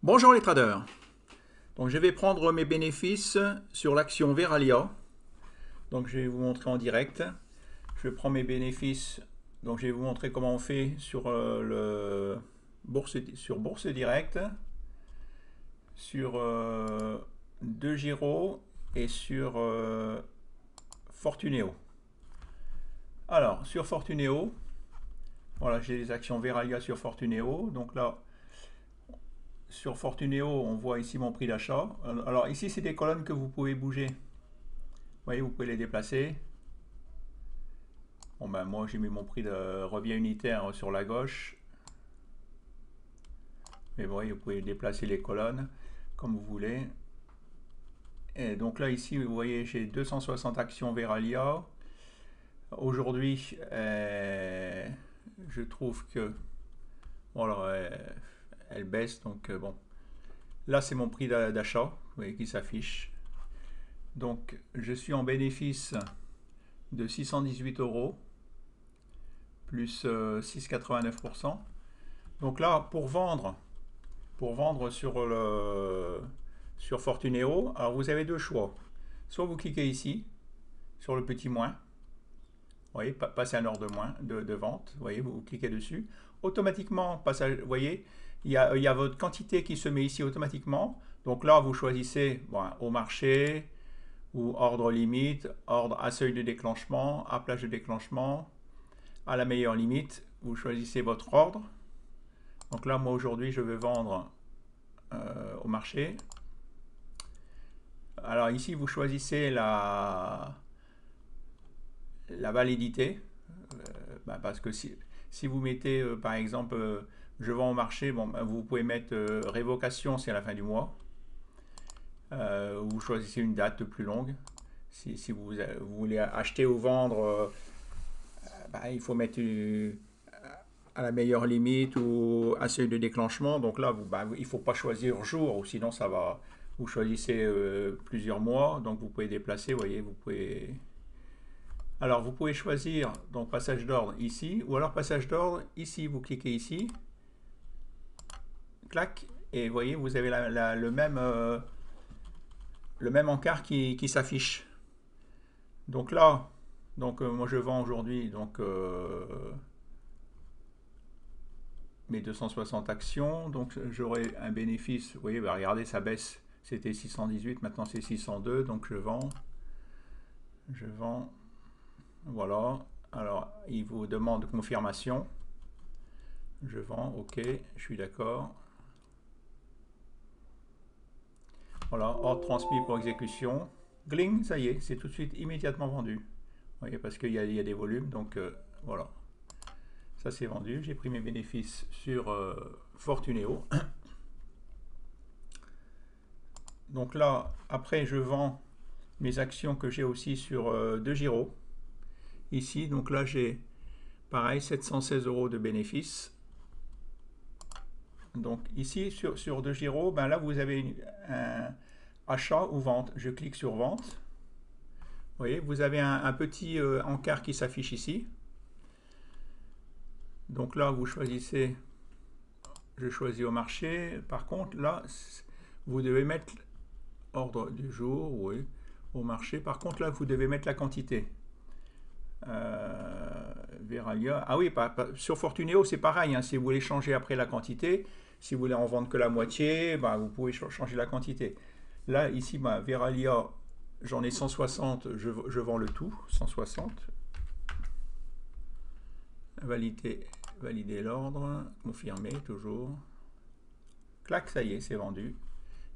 Bonjour les traders. Donc je vais prendre mes bénéfices sur l'action Veralia. Donc je vais vous montrer en direct. Je prends mes bénéfices. Donc je vais vous montrer comment on fait sur Bourse Direct, sur DEGIRO et sur Fortuneo. Alors sur Fortuneo, voilà, j'ai les actions Veralia sur Fortuneo. Donc là, sur Fortuneo, on voit ici mon prix d'achat. Alors ici, c'est des colonnes que vous pouvez bouger. Vous voyez, vous pouvez les déplacer. Bon ben moi, j'ai mis mon prix de revient unitaire sur la gauche. Mais vous voyez, vous pouvez déplacer les colonnes comme vous voulez. Et donc là, ici, vous voyez, j'ai 260 actions Veralia. Aujourd'hui, je trouve que voilà, elle baisse. Donc bon, là, c'est mon prix d'achat, vous voyez, qui s'affiche. Donc, je suis en bénéfice de 618 euros, plus 6,89%. Donc là, pour vendre sur Fortuneo, alors vous avez deux choix. Soit vous cliquez ici, sur le petit moins, vous voyez, passer un ordre de moins de vente, vous voyez, vous cliquez dessus. Automatiquement, passage, vous voyez, il y a votre quantité qui se met ici automatiquement. Donc là, vous choisissez au marché, ou ordre limite, ordre à seuil de déclenchement, à plage de déclenchement, à la meilleure limite, vous choisissez votre ordre. Donc là, moi aujourd'hui, je vais vendre au marché. Alors ici, vous choisissez la validité, parce que si vous mettez, par exemple, je vends au marché, bon, vous pouvez mettre révocation, c'est à la fin du mois. Vous choisissez une date plus longue. Si vous voulez acheter ou vendre, il faut mettre à la meilleure limite ou à seuil de déclenchement. Donc là, il ne faut pas choisir jour, ou sinon ça va. Vous choisissez plusieurs mois, donc vous pouvez déplacer, vous voyez, vous pouvez. Alors vous pouvez choisir donc passage d'ordre ici, ou alors passage d'ordre ici. Vous cliquez ici, clac, et vous voyez, vous avez le même encart qui s'affiche. Donc là, moi je vends aujourd'hui mes 260 actions, donc j'aurai un bénéfice. Vous voyez, regardez, ça baisse. C'était 618, maintenant c'est 602, donc je vends, voilà. Alors il vous demande confirmation. Je vends, ok, je suis d'accord. Voilà, ordre transmis pour exécution. Gling, ça y est, c'est tout de suite immédiatement vendu. Vous voyez, parce qu'il y a des volumes, donc voilà. Ça c'est vendu. J'ai pris mes bénéfices sur Fortuneo. Donc là, après, je vends mes actions que j'ai aussi sur DEGIRO. Ici, donc là, j'ai pareil 716 euros de bénéfices. Donc ici, sur DEGIRO, là, vous avez un achat ou vente. Je clique sur vente. Vous voyez, vous avez un petit encart qui s'affiche ici. Donc là, vous choisissez, je choisis au marché. Par contre, là, vous devez mettre ordre du jour, oui, au marché. Par contre, là, vous devez mettre la quantité. Veralia. Ah oui, sur Fortuneo, c'est pareil. Hein, si vous voulez changer après la quantité, si vous voulez en vendre que la moitié, vous pouvez changer la quantité. Là, ici, Veralia, j'en ai 160, je vends le tout, 160. Valider l'ordre, confirmer toujours. Clac, ça y est, c'est vendu.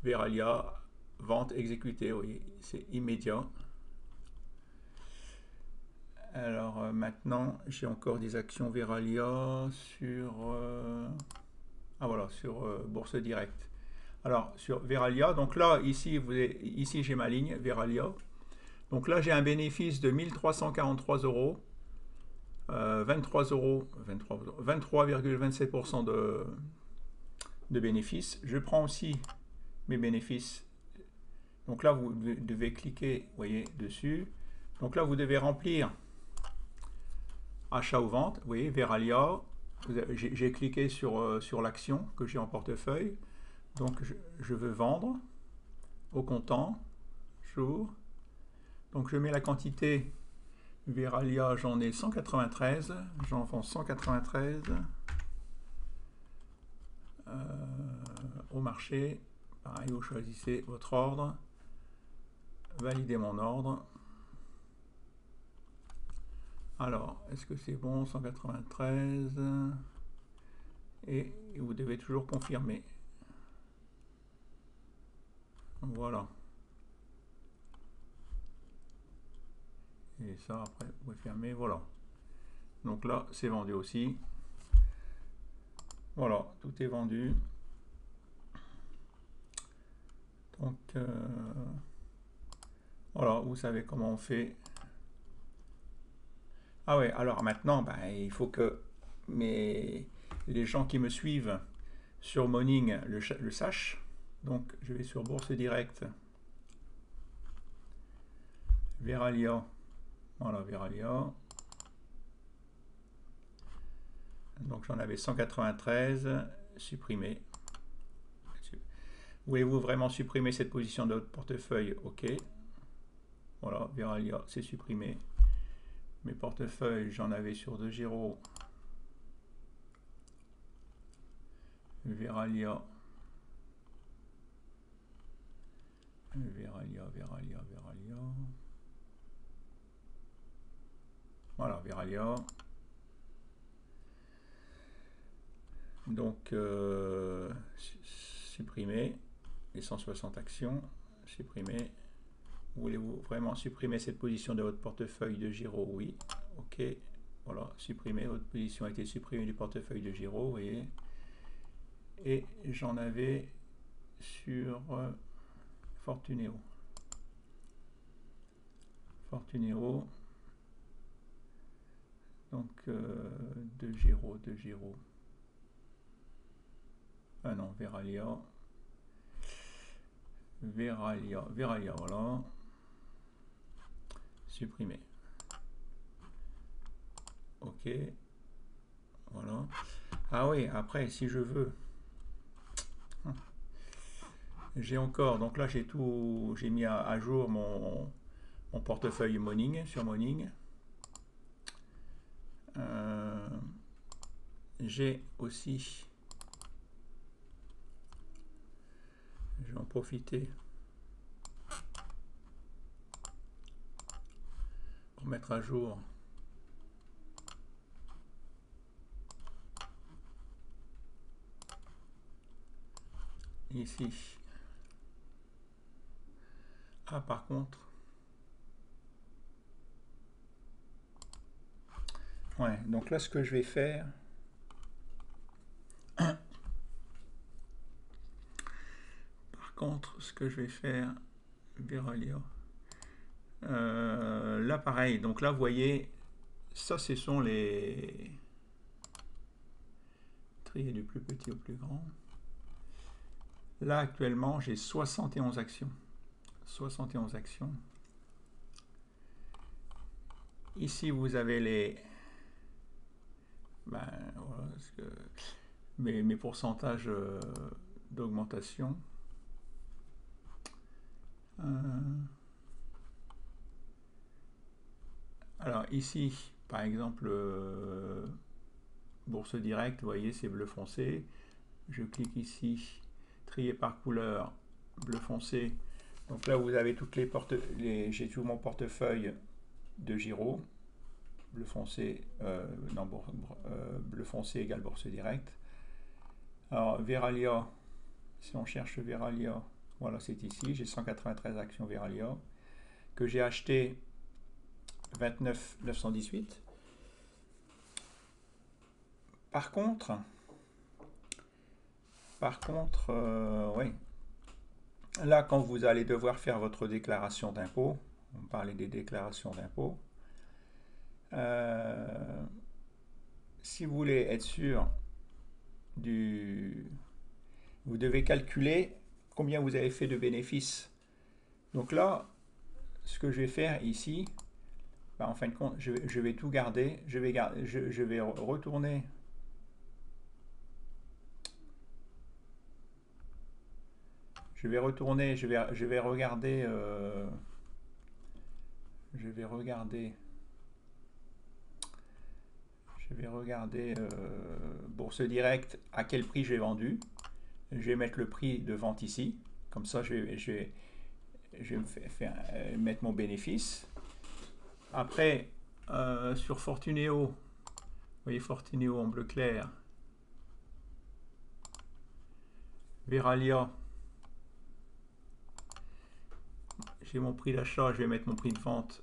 Veralia, vente exécutée, oui, c'est immédiat. Alors maintenant, j'ai encore des actions Veralia sur sur Bourse Direct. Alors sur Veralia, donc là ici j'ai ma ligne Veralia. Donc là j'ai un bénéfice de 1343 euros, 23,27% de bénéfices. Je prends aussi mes bénéfices. Donc là vous devez cliquer, vous voyez, dessus. Donc là vous devez remplir achat ou vente, vous voyez, Veralia, j'ai cliqué sur l'action que j'ai en portefeuille. Donc je veux vendre au comptant, jour. Donc je mets la quantité Veralia, j'en ai 193, j'en vends 193 au marché. Pareil, vous choisissez votre ordre, validez mon ordre. Alors, est-ce que c'est bon? 193. Et vous devez toujours confirmer. Voilà. Et ça, après, vous pouvez fermer. Voilà. Donc là, c'est vendu aussi. Voilà, tout est vendu. Donc, voilà, vous savez comment on fait. Ah ouais, alors maintenant, ben, il faut que les gens qui me suivent sur Morning le sachent. Donc, je vais sur Bourse Direct. Veralia. Voilà, Veralia. Donc, j'en avais 193 supprimé. Voulez-vous vraiment supprimer cette position de votre portefeuille? OK. Voilà, Veralia, c'est supprimé. Mes portefeuilles, j'en avais sur DEGIRO. Veralia. Veralia. Voilà, Veralia. Donc, supprimer les 160 actions. Supprimer. Voulez-vous vraiment supprimer cette position de votre portefeuille DEGIRO? Oui. OK. Voilà, supprimer. Votre position a été supprimée du portefeuille DEGIRO, vous voyez. Et j'en avais sur Fortuneo. Donc, DEGIRO. Ah non, Veralia, voilà. Supprimer. OK. Voilà. Ah oui, après, si je veux, j'ai encore, donc là j'ai mis à jour mon portefeuille Morning sur Morning. J'ai aussi, je vais en profiter pour mettre à jour ici. Ah, par contre, ouais, donc là ce que je vais faire, Veralia, là pareil, donc là vous voyez, ça ce sont les trier du plus petit au plus grand. Là actuellement j'ai 71 actions. Ici vous avez les voilà, mes pourcentages d'augmentation. Alors ici, par exemple, Bourse Direct, vous voyez, c'est bleu foncé. Je clique ici, trier par couleur, bleu foncé. Donc là, vous avez toutes j'ai tout mon portefeuille DEGIRO. Bleu foncé, bleu foncé égale Bourse Direct. Alors, Veralia, si on cherche Veralia, voilà, c'est ici. J'ai 193 actions Veralia que j'ai acheté 29 918. Par contre, oui. Là, quand vous allez devoir faire votre déclaration d'impôt, on parlait des déclarations d'impôt, si vous voulez être sûr vous devez calculer combien vous avez fait de bénéfices. Donc là, ce que je vais faire ici, en fin de compte, je vais tout garder. Je vais retourner Je vais retourner, je vais regarder, je vais regarder, Bourse Directe, à quel prix j'ai vendu. Je vais mettre le prix de vente ici. Comme ça, je vais mettre mon bénéfice. Après, sur Fortuneo, vous voyez Fortuneo en bleu clair, Verallia, j'ai mon prix d'achat, je vais mettre mon prix de vente.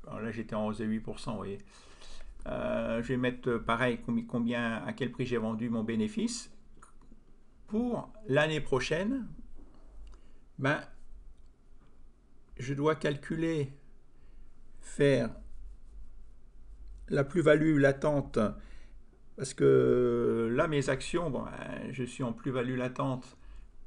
Alors là, j'étais en hausse de 8%, vous voyez. Je vais mettre pareil, à quel prix j'ai vendu mon bénéfice. Pour l'année prochaine, ben, je dois calculer, faire la plus-value latente, parce que là, mes actions, bon, je suis en plus-value latente,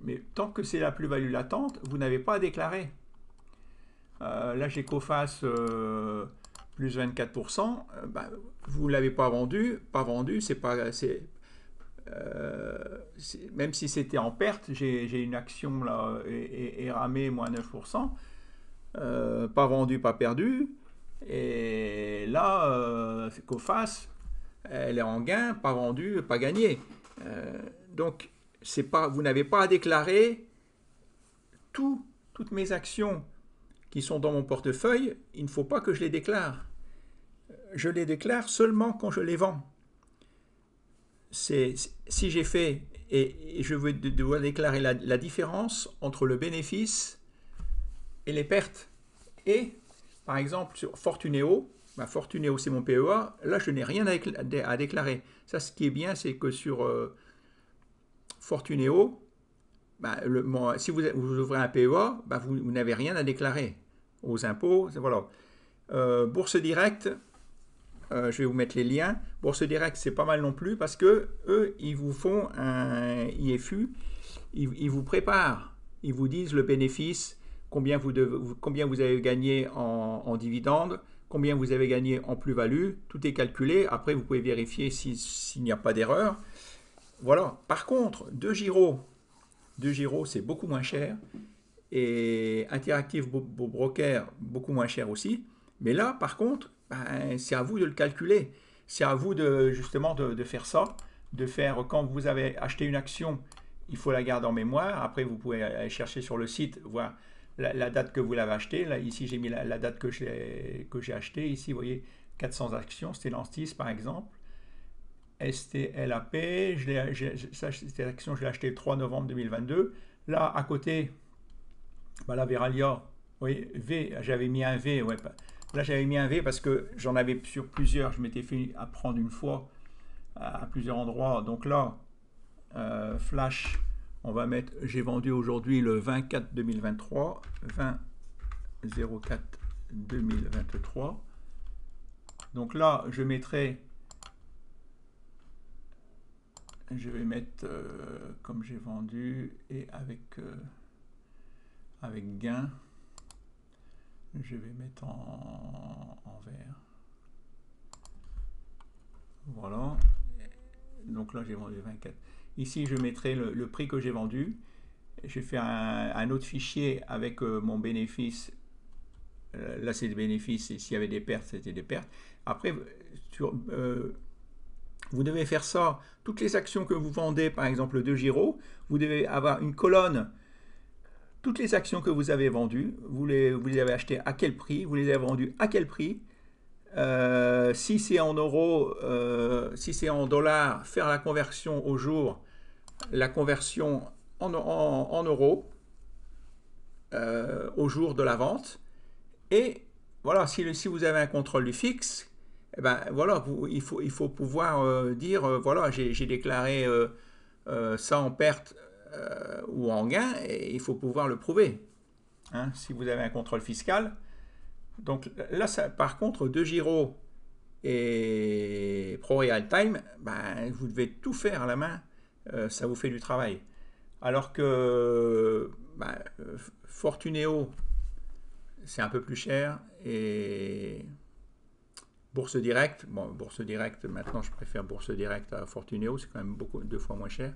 mais tant que c'est la plus-value latente, vous n'avez pas à déclarer. Là, j'ai Coface plus 24%, ben, vous ne l'avez pas vendu, c'est pas... même si c'était en perte, j'ai une action là et ramé moins 9%, pas vendu, pas perdu. Et là, Coface, elle est en gain, pas vendu, pas gagné. Donc, vous n'avez pas à déclarer toutes mes actions qui sont dans mon portefeuille. Il ne faut pas que je les déclare. Je les déclare seulement quand je les vends. Si j'ai fait, et je dois déclarer la différence entre le bénéfice et les pertes. Et, par exemple, sur Fortuneo, Fortuneo c'est mon PEA, là je n'ai rien à déclarer. Ça, ce qui est bien, c'est que sur Fortuneo, si vous ouvrez un PEA, vous n'avez rien à déclarer aux impôts. Voilà. Bourse Directe, je vais vous mettre les liens. Bourse Directe, c'est pas mal non plus parce que eux, ils vous font un IFU, ils vous préparent, ils vous disent le bénéfice, combien vous avez gagné en dividendes, combien vous avez gagné en plus-value, tout est calculé. Après, vous pouvez vérifier s'il n'y a pas d'erreur. Voilà. Par contre, DeGiro, c'est beaucoup moins cher et Interactive Broker, beaucoup moins cher aussi. Mais là, par contre, c'est à vous de le calculer. C'est à vous justement de faire ça, de faire quand vous avez acheté une action, il faut la garder en mémoire. Après, vous pouvez aller chercher sur le site, voir la date que vous l'avez acheté. Là, ici, j'ai mis la date que j'ai acheté. Ici, vous voyez, 400 actions, Stellantis par exemple. STLAP, cette action, je l'ai acheté le 3 novembre 2022. Là, à côté, la Verallia, oui, V, j'avais mis un V, ouais, là j'avais mis un V parce que j'en avais sur plusieurs, je m'étais fait apprendre une fois à plusieurs endroits. Donc là, Flash, on va mettre, j'ai vendu aujourd'hui le 24 2023, 20 04 2023. Donc là, je vais mettre comme j'ai vendu et avec gain, je vais mettre en vert. Voilà. Donc là, j'ai vendu 24. Ici, je mettrai le prix que j'ai vendu. Je vais faire un autre fichier avec mon bénéfice. Là, c'est des bénéfices. Et s'il y avait des pertes, c'était des pertes. Après, vous devez faire ça. Toutes les actions que vous vendez, par exemple DeGiro, vous devez avoir une colonne. Toutes les actions que vous avez vendues, vous les avez achetées à quel prix, vous les avez vendues à quel prix. Si c'est en euros, si c'est en dollars, faire la conversion au jour, la conversion en euros au jour de la vente. Et voilà, si vous avez un contrôle du fixe, eh ben, voilà, il faut pouvoir dire, voilà, j'ai déclaré ça en perte ou en gain, et il faut pouvoir le prouver. Hein, si vous avez un contrôle fiscal. Donc là, par contre, DeGiro et ProRealTime, vous devez tout faire à la main, ça vous fait du travail. Alors que Fortuneo, c'est un peu plus cher, et Bourse Directe, Bourse Directe, maintenant je préfère Bourse Directe à Fortuneo, c'est quand même 2 fois moins cher.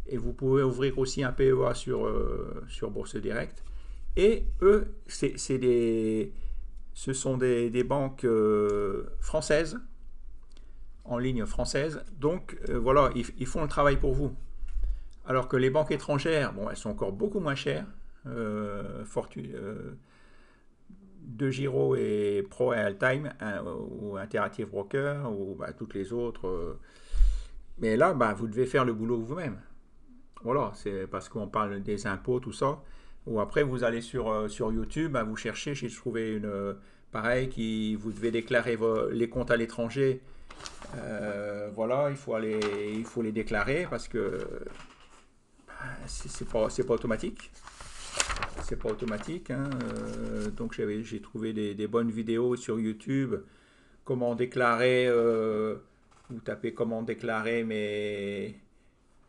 Et vous pouvez ouvrir aussi un PEA sur Bourse Direct. Et eux, ce sont des banques françaises, en ligne française. Donc voilà, ils font le travail pour vous. Alors que les banques étrangères, bon, elles sont encore beaucoup moins chères. De Giro et Pro et Altime, ou Interactive Broker, ou bah, toutes les autres. Mais là, bah, vous devez faire le boulot vous-même. Voilà, c'est parce qu'on parle des impôts, tout ça. Ou après, vous allez sur YouTube, bah, vous cherchez, j'ai trouvé une pareil, vous devez déclarer les comptes à l'étranger. Voilà, il faut les déclarer parce que bah, c'est pas automatique. C'est pas automatique, hein. Donc j'ai trouvé des bonnes vidéos sur YouTube. Comment déclarer, vous tapez comment déclarer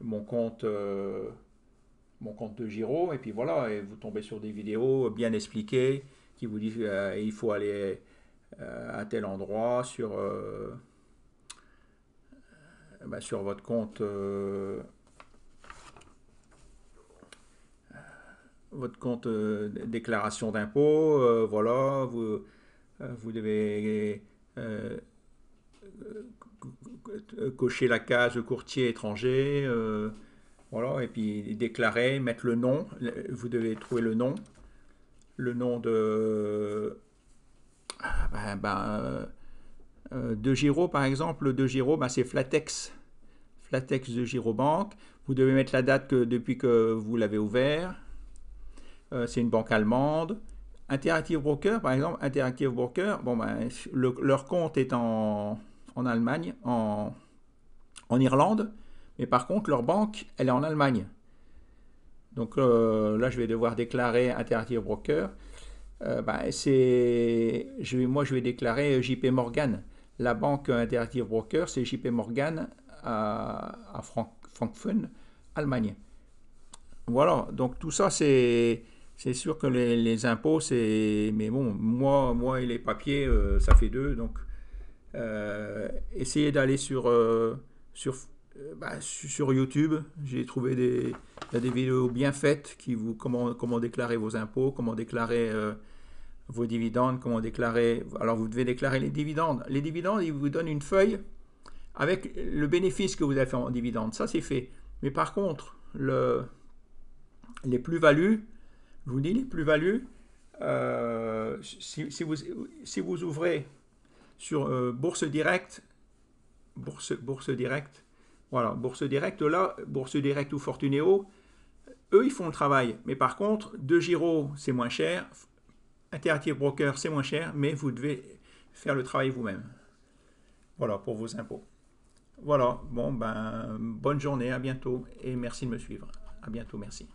mon compte de Giro, et puis voilà, et vous tombez sur des vidéos bien expliquées qui vous disent il faut aller à tel endroit sur votre compte. Votre compte déclaration d'impôt, voilà, vous devez cocher la case courtier étranger, voilà, et puis déclarer, mettre le nom, vous devez trouver le nom de Giro, par exemple. De Giro, c'est Flatex de Girobank. Vous devez mettre la date depuis que vous l'avez ouvert. C'est une banque allemande. Interactive Broker, par exemple, Interactive Broker, bon, leur compte est en Allemagne, en Irlande, mais par contre, leur banque, elle est en Allemagne. Donc là, je vais devoir déclarer Interactive Broker. Moi, je vais déclarer JP Morgan. La banque Interactive Broker, c'est JP Morgan à Frankfurt, Allemagne. Voilà, donc tout ça, c'est sûr que les impôts, mais bon, moi et les papiers, ça fait deux. Donc, essayez d'aller sur YouTube. J'ai trouvé il y a des vidéos bien faites comment déclarer vos impôts, comment déclarer vos dividendes, comment déclarer. Alors, vous devez déclarer les dividendes. Les dividendes, ils vous donnent une feuille avec le bénéfice que vous avez fait en dividendes. Ça, c'est fait. Mais par contre, les plus-values, je vous dis, les plus-values, si vous ouvrez sur Bourse Direct, voilà, Bourse Direct, là, Bourse Direct ou Fortuneo, eux, ils font le travail. Mais par contre, De Giro, c'est moins cher, Interactive Broker, c'est moins cher, mais vous devez faire le travail vous-même. Voilà, pour vos impôts. Voilà, bon, bonne journée, à bientôt, et merci de me suivre. À bientôt, merci.